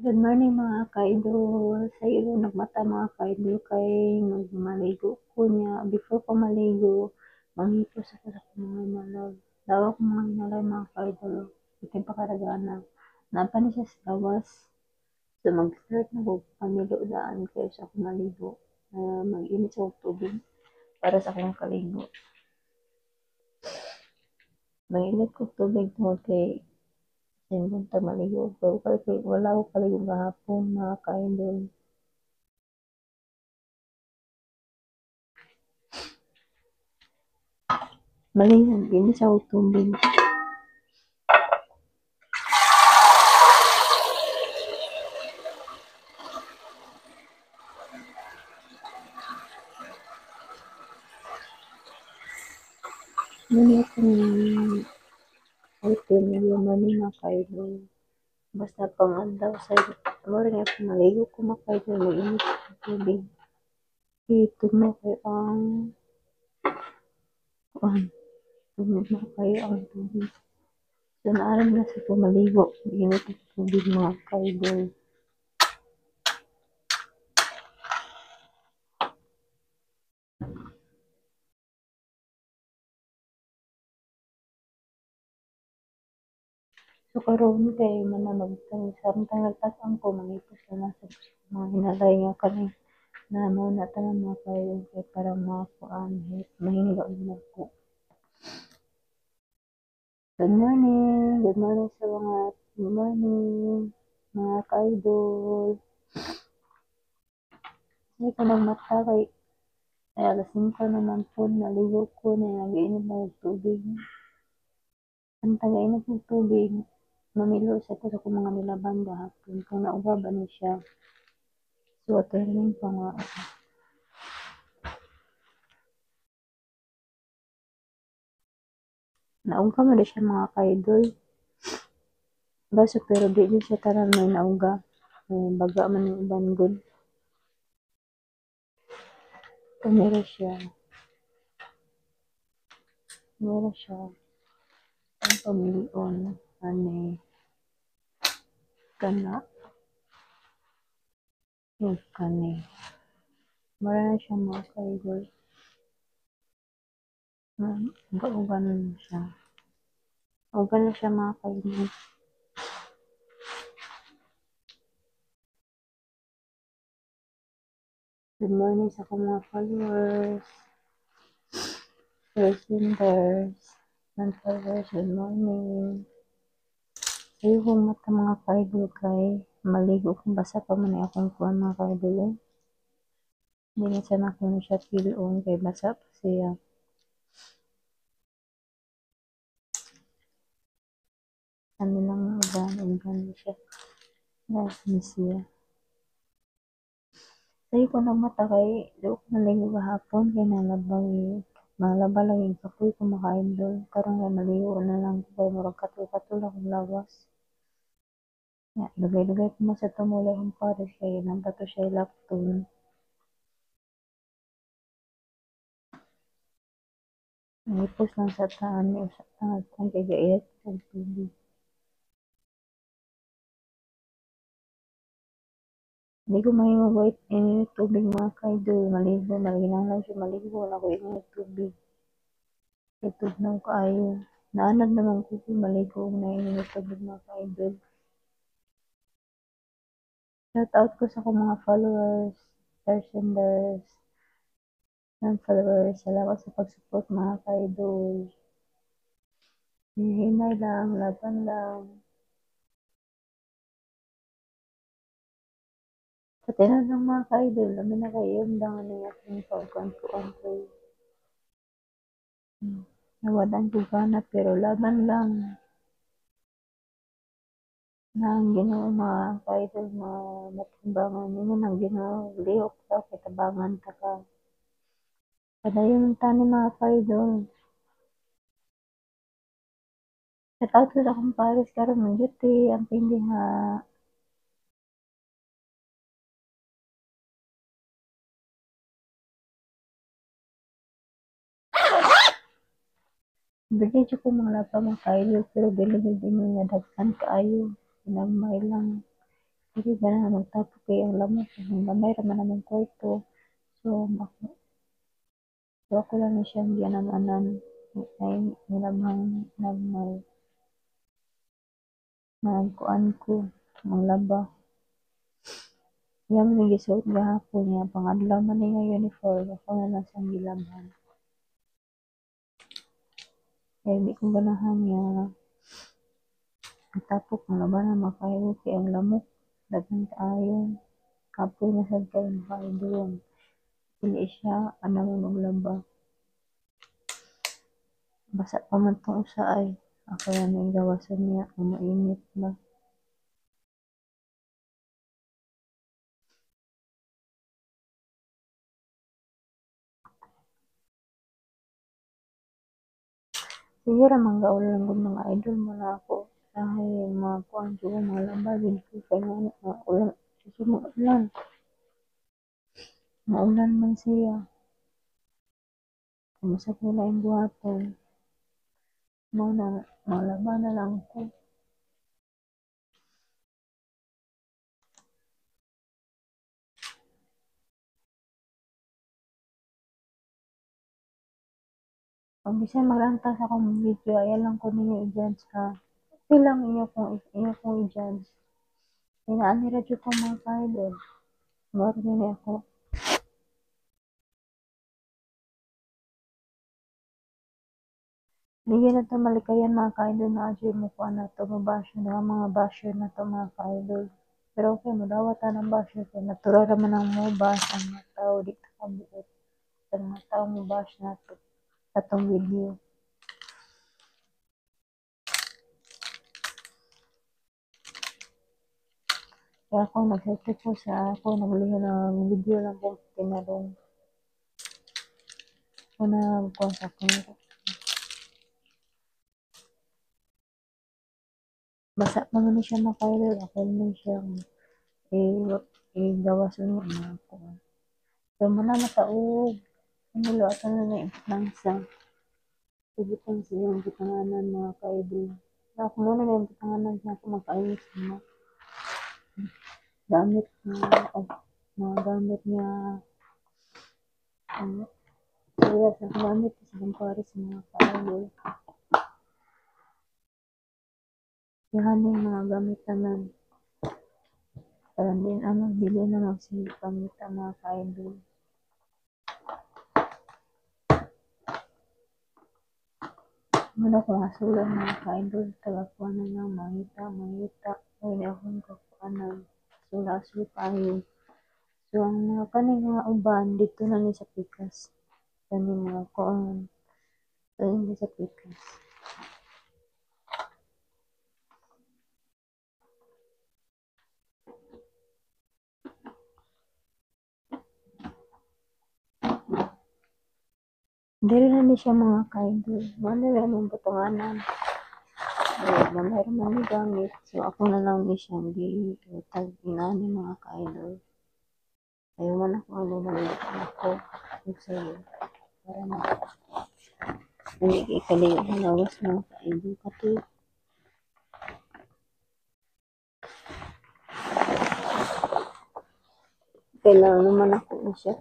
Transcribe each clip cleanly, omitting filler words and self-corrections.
Good morning mga ka-idol. Sa ilo nagmata mga ka-idol kay magmaligo ko niya. Before ko maligo, manghipos ako sa mga hinalay. Dawa ko mga hinalay mga ka-idol. Ikin pa karagana. Napa ni siya sa gawas. So mag-start na ko pamilo daan kayo sa akong maligo. Mag-init sa tubig para sa akong kaligo. Mag-init ko tubig tungkol kay Sinunta maligo ko. Kasi wala ko kaligo kahapon mga ka-idol. Malingan din sa tubig. Muna kong item na laman ni mga ka-idol. Basta pangandaw sa mura nga kung maligo ko mga ka-idol, mainit ang tubig. Ito mo kayo ang tumog na kayo ang tubig. So naaram na sa pumaligo, mainit ang tubig mga ka-idol. So karon kay manamagtang samtang nagtatang ko mangipos na sa mga hinalay nga kami na mo na tanan mga kayo kay para makuan mahinga mo ko. Good morning sa mga good morning mga ka-idol. Hindi ko nagmata kay alas 5 naman po naligo ko na nag-iinit na ng tubig. Ang taga-init ng tubig, mamilo sa ito sa mga nilaban gahapon. Kung nauba ba niya siya, so turning pa nga ako. Nauga mo na siya mga ka-idol. Baso pero di din siya tanan may nauga. Baga man yung uban good. So meron siya. Ang pamilion. Ane. Kana. Yung kani. Mara na siya mga ka-idol. Uga na siya. Uga na siya mga ka-idol. Good morning sa mga followers. Listeners. Non-followers, good morning. Ayaw kong mata mga ka-idol kay maligo kung basa pa man akong kuhan mga ka-idol eh. Hindi na siya nakin siya feel on kay basa pa siya. Ano lang ugan siya. Dahil siya. Ayaw ko ng mata kay doon ko maligo kahapon kay nalaba lang yung kapoy ko mga ka-idol. Karong kay maligo na lang ko kay murag katul akong lawas. Ya, dugay-dugay ko sa tumulay ang pares kay nabato siya laptop. Nipos lang sa taan ni usa tangad kay gait og tubig. Hindi ko mahimo wait init tubig mga ka-idol. Maligo, malinanglan siya maligo. Wala ko init tubig. Ito na kaayo. Naanad naman ko kung maligo na init tubig mga ka-idol. Shout out ko sa akong mga followers, senders, non-followers. Salamat sa pag-support mga ka-idol. Hinay lang, laban lang. Sa tinanong mga ka-idol, namin na kayo yung dangan na yung pagkuhan ko. Nawadan ko gana pero laban lang. Nang Ginoo mga ka-idol matambangan nimo nang Ginoo lihok sa katabangan ta ka. Padayon tani mga ka-idol. Shout out ko sa akong pares karon ng duty ang pindi ha. Bili siya ko mga lapa mga ka-idol pero dili din nga daghan kaayo. Pinagmay lang. Sige ba na magtapos kay ang lamok. Ang gamay raman naman kwarto. So, ako lang ni siyang giananan ay nilabang nagmay nagkuan ko ang laba. Yang may gisuot gahapon niya pangadlaw man ni nga uniform ako na lang siyang gilabhan. Kaya di ko ganahan nga matapok ang laban na makayo kay ang lamok daghang kaayo kapoy na sad kay makaidulong. Dili siya anang maglaba. Basa pa man tong usa ay ako na may gawasan niya kung mainit ba. Sige ra man gaulan gud mga idol mo na ako dahil mga kuan ko mga laba din ko kay mga ulan susumong ulan. Maulan man siya. Kumusta ko na yung buhaton. Mo na malaba na lang ko. Kung bisan magranta sa akong video, ayan lang ko ninyo i-judge ha. Okay lang inyo kong i-judge. Hinaan ni radyo ko mga ka-idol. Maro nila ako. Hindi na ito malikayan mga ka-idol na adyo mo po na ito mabasyo na mga basyo na ito mga ka-idol. Pero okay, madawatan ang basyo kaya natural naman ang mo bash ang mga tao dito kabuot. Ang mga tao mo bash na ito sa itong video. Kaya ako nag-search po sa ako, nagliho ng video lang po tinarong. Ako nag-contact ko nito. Basa pa man siya makailol, ako naman siyang gawa sunod na ako. So, muna mataog. Ano at ano na implansa. Ibutang silang butanganan mga kaidol. Ako muna na yung butanganan na ako makainis na gamit na mga gamit niya kaya sa gamit sa Paris mga kaidol. Yan yung mga gamit naman. Para din ang magbili na magsigamit ang mga kaidol. Muna ko masulang mga kaidol. Tagakuha na lang mangita. Ngayon akong kakuanan. Sula-sula tayo. So, ang mga kaning mga uban, dito na ni sa pikas. Kaning mga kuan. Kaning ni sa pikas. Dili na ni siya mga kaidol. Wala lang ang butunganan. Mayroon man gamit. So, ako na lang ni siyang tag inani mga kaidol. Ayaw man ako ano nalimutan ako. Sa'yo. Para na. Hindi ikaliyo na lawas mga kaidol. Kato. Kailangan naman ako na siya.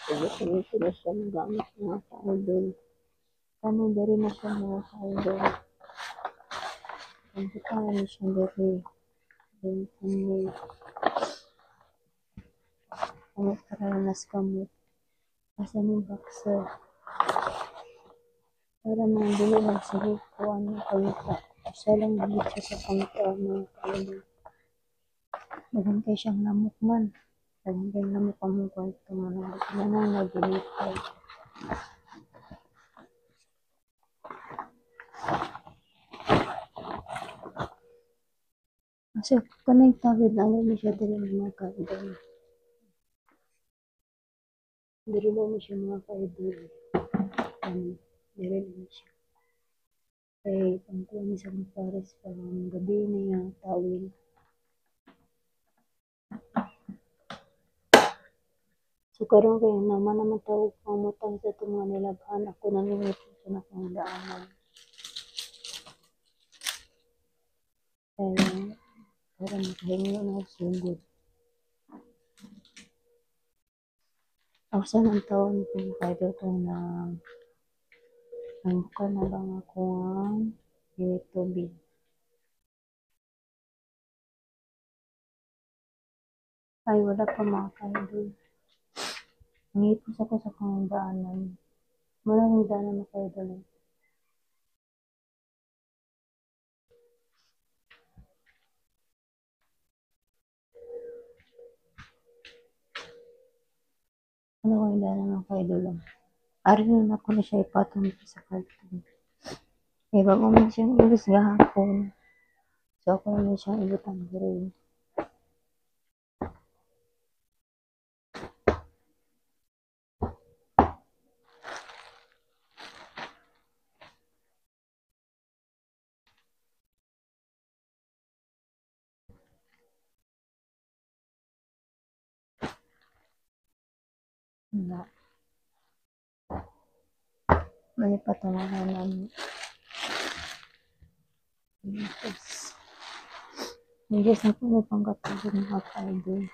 Kaya ko na siya magamit mga kaidol. Kani dari na siya mga kaidol. Ang butang na siya dari. Ang karanas kamot. Asa ni boxer. Para mga dili lang sa kuwan ng kamita. Isa lang dito siya sa kamita mga kaidol. Dagan kay siyang lamok man. Dagan kay lamok ang mga kwarto mo na. Ganang nag-inipay. Kasi kanay tawid na alam siya dili mga kaidol. Dili na siya mga kaidol. Dili na siya. Kay pangkuha ni sa Paris parang gabi niya tawid. So karon kay naman tawag pangutang sa itong mga nilabhan ako na nilito sa nakong daanan. Kaya para makahingo na og sugod. Asa man taon ko kaidol ko na ang bukan na lang ako ang init tubig. Ay, wala pa mga kaidol. Nangipos ako sa kong daanan. Maraming daanan na kaidol. Ano ko yung daanan ng kaidol lang. Ari na ako na siya ipatong sa karton. Eh, bago man siyang ilis gahapon. So, ako naman siyang ibutang diri. Wala. Mali patungan namin. Yes. Hindi sa po may pangkatulog mga kaidol.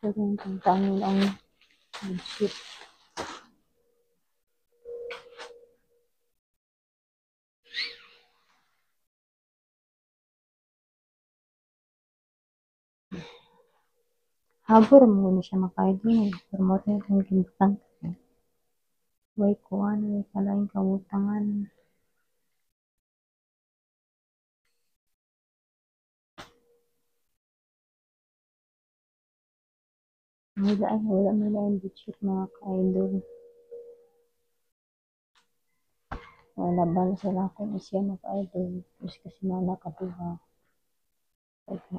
Pero yung pangtangin ang bedsheet. Habor mo na siya makaidol. Promote na itong ginbutang. Way ko ano, kalaing kabutangan. Wala mo lang bedsheet mga kaidol. Wala ba na sila akong isya mga kaidol. Tapos kasi mga nakatuha.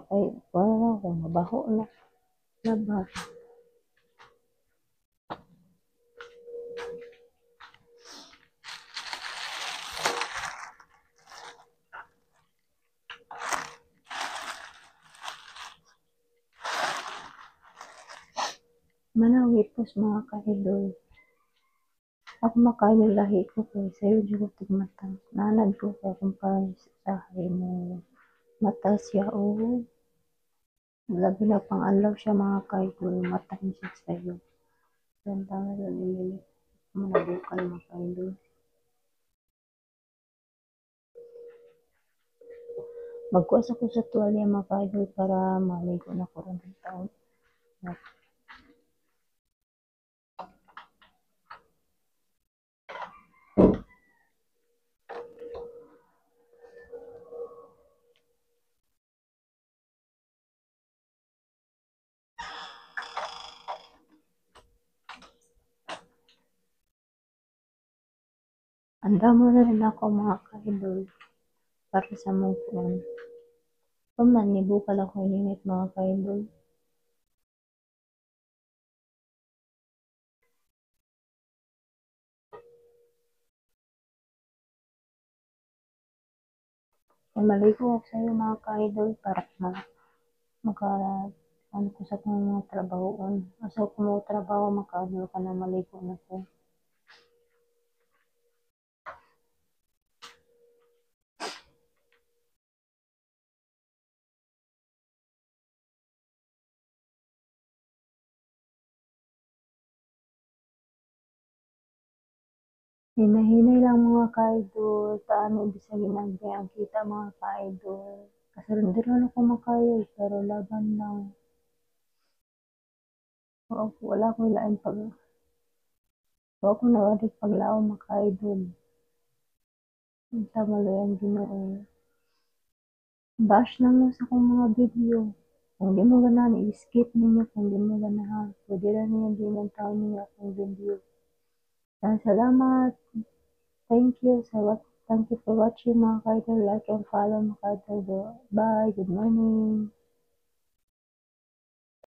Ay, wala na ako. Mabaho na. Labar. Manawipos mga kaidol. Ako makaidol lahi ko kay sayo di ko tigmatang. Nanad ko kay akong parang sa mo. Mata siya o labi na pang alaw siya mga kaidol. Mata siya sayo. Ganda nga lang nila. Manabukan mga kaidol. Magkuas ako sa tuwalya mga kaidol para maligo na ko rin ng taon. Anda mo na rin ako mga kaidol para sa mong kuwan. Pamanibo ka lang ko init mga kaidol. Kung maligo ako sa iyo mga ka-idol para maka ano ko sa kong mga trabahoon. Asa ko mo trabaho makaano ka na maligo na ko. Hinahinay lang mga ka-idol. Taano bisa ginagay ang kita mga ka-idol. Kasarandiran ako makayo pero laban lang. Wala ko lain pag wala ko nawadik paglao mga ka-idol. Tama lo yan Ginoo. Bash lang mo sa kong mga video. Kung di mo ganahan, i-skip ninyo kung di mo ganahan. Pwede lang ninyo din ang tao ninyo akong video. Salamat. Thank you. Thank you for watching mga kaidol. Like and follow mga kaidol. Bye. Good morning.